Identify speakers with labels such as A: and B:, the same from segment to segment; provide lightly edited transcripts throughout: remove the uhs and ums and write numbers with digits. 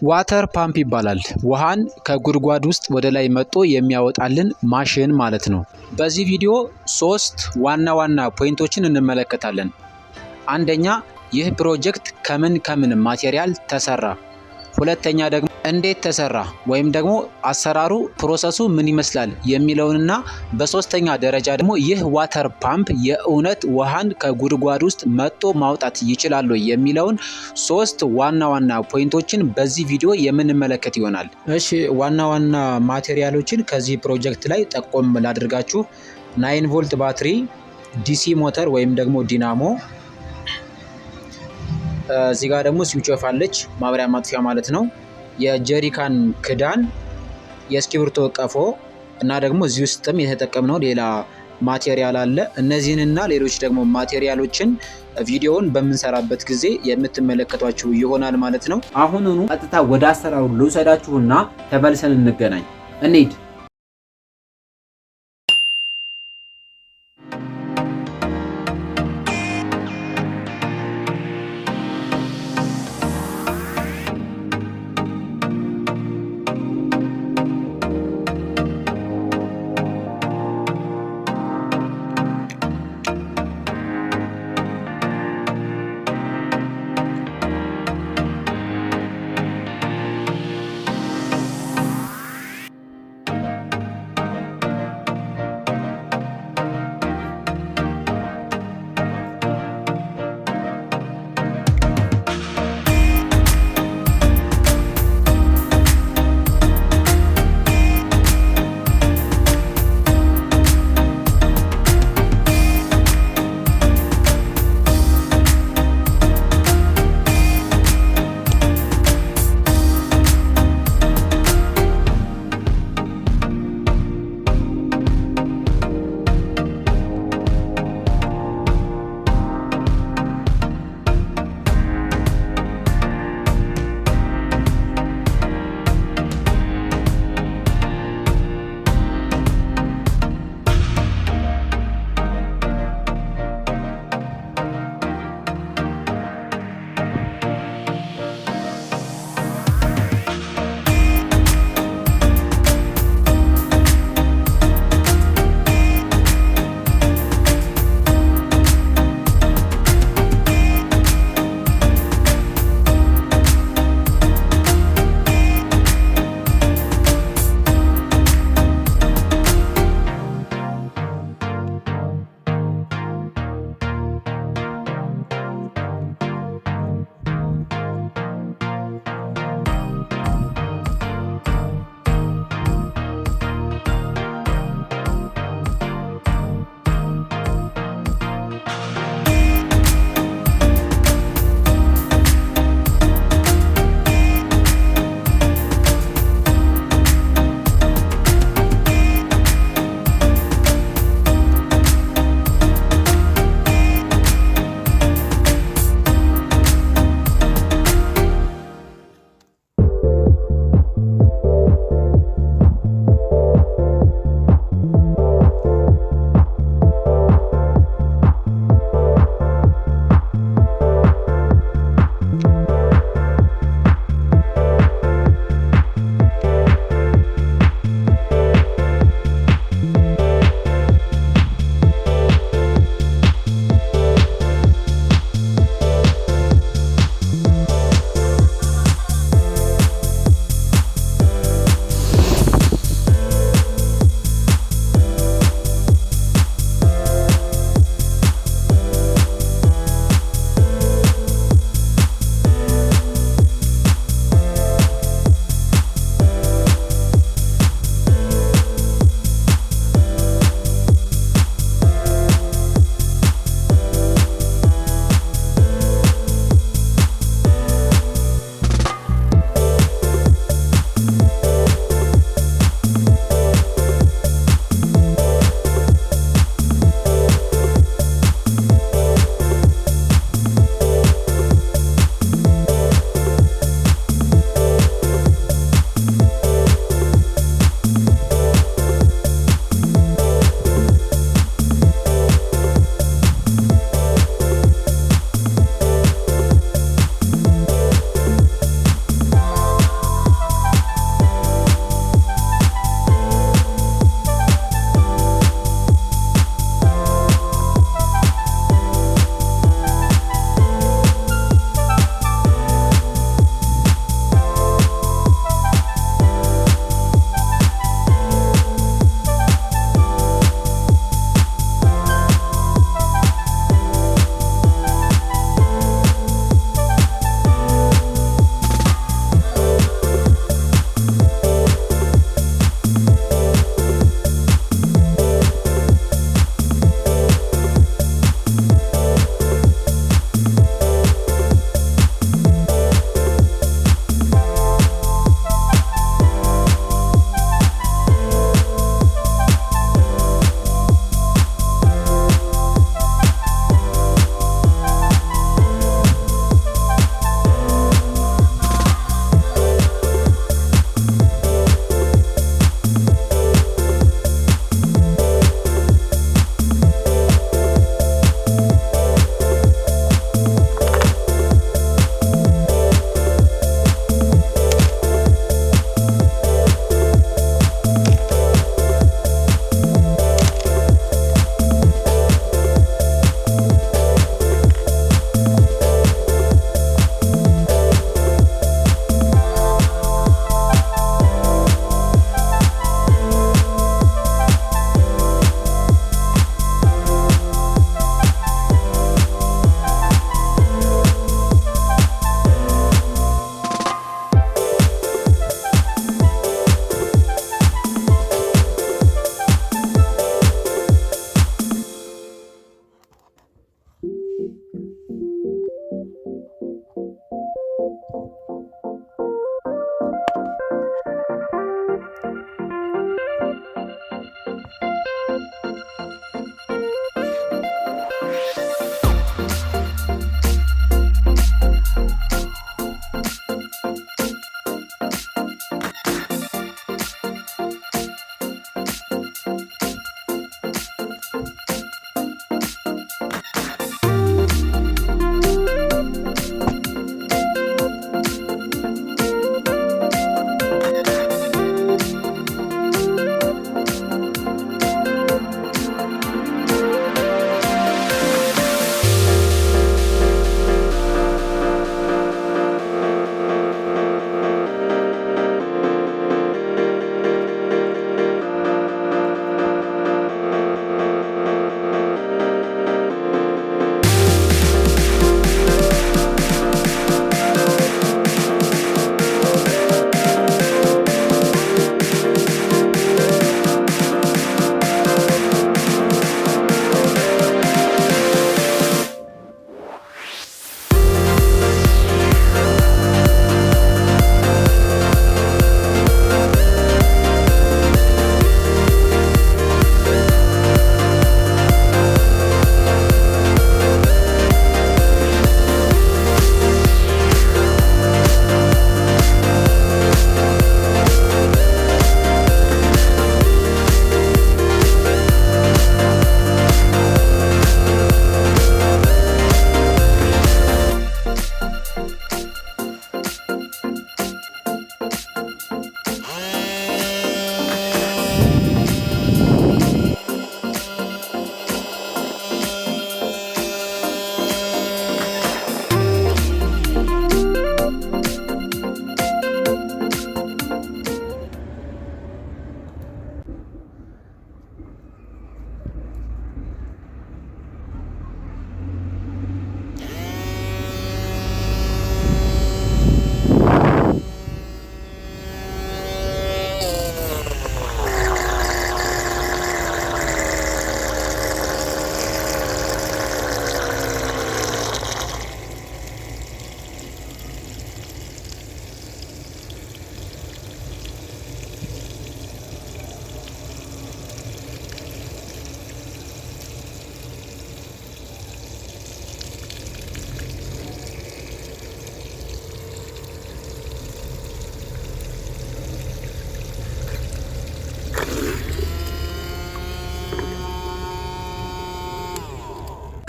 A: ዋተር ፓምፕ ይባላል። ውሃን ከጉድጓድ ውስጥ ወደ ላይ መጥቶ የሚያወጣልን ማሽን ማለት ነው። በዚህ ቪዲዮ 3 ዋና ዋና ፖይንቶችን እንመለከታለን። አንደኛ ይህ ፕሮጀክት ከምን ማቴሪያል ተሰራ፣ ሁለተኛ ደግሞ እንዴት ተሰራ ወይም ደግሞ አሰራሩ ፕሮሰሱ ምን ይመስላል የሚለውንና በሶስተኛ ደረጃ ደግሞ ይህ ዋተር ፓምፕ የእውነት ውሃን ከጉድጓድ ውስጥ መጥቶ ማውጣት ይችላል የሚለውን 3 ዋና ዋና ፖይንቶችን በዚህ ቪዲዮ የምንመለከት ይሆናል። እሺ ዋና ዋና ማቴሪያሎችን ከዚህ ፕሮጀክት ላይ ጠቆም ላድርጋችሁ። 9 ቮልት ባትሪ፣ ዲሲ ሞተር ወይም ደግሞ ዲናሞ፣ እዚህ ጋር ደግሞ ስዊች ኦፍ አለች፣ ማብሪያ ማጥፊያ ማለት ነው። የጀሪካን ክዳን፣ የእስኪብርቶ ቀፎ እና ደግሞ እዚህ ውስጥም የተጠቀምነው ሌላ ማቴሪያል አለ። እነዚህንና ሌሎች ደግሞ ማቴሪያሎችን ቪዲዮውን በምንሰራበት ጊዜ የምትመለከቷቸው ይሆናል ማለት ነው።
B: አሁኑኑ ቀጥታ ወደ አሰራሩ ልውሰዳችሁና ተመልሰን እንገናኝ። እንሂድ።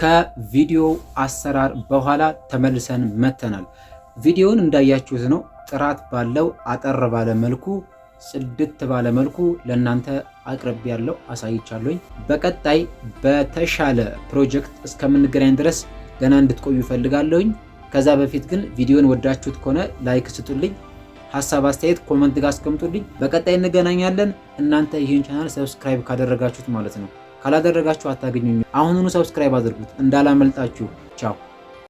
B: ከቪዲዮ አሰራር በኋላ ተመልሰን መተናል። ቪዲዮውን እንዳያችሁት ነው ጥራት ባለው አጠር ባለ መልኩ ጽድት ባለ መልኩ ለእናንተ አቅርብ ያለው አሳይቻለሁኝ። በቀጣይ በተሻለ ፕሮጀክት እስከምንገናኝ ድረስ ገና እንድትቆዩ ፈልጋለሁኝ። ከዛ በፊት ግን ቪዲዮን ወዳችሁት ከሆነ ላይክ ስጡልኝ፣ ሐሳብ አስተያየት ኮሜንት ጋር አስቀምጡልኝ። በቀጣይ እንገናኛለን። እናንተ ይህን ቻናል ሰብስክራይብ ካደረጋችሁት ማለት ነው። ካላደረጋችሁ አታገኙኝ። አሁኑኑ ሰብስክራይብ አድርጉት እንዳላመልጣችሁ። ቻው።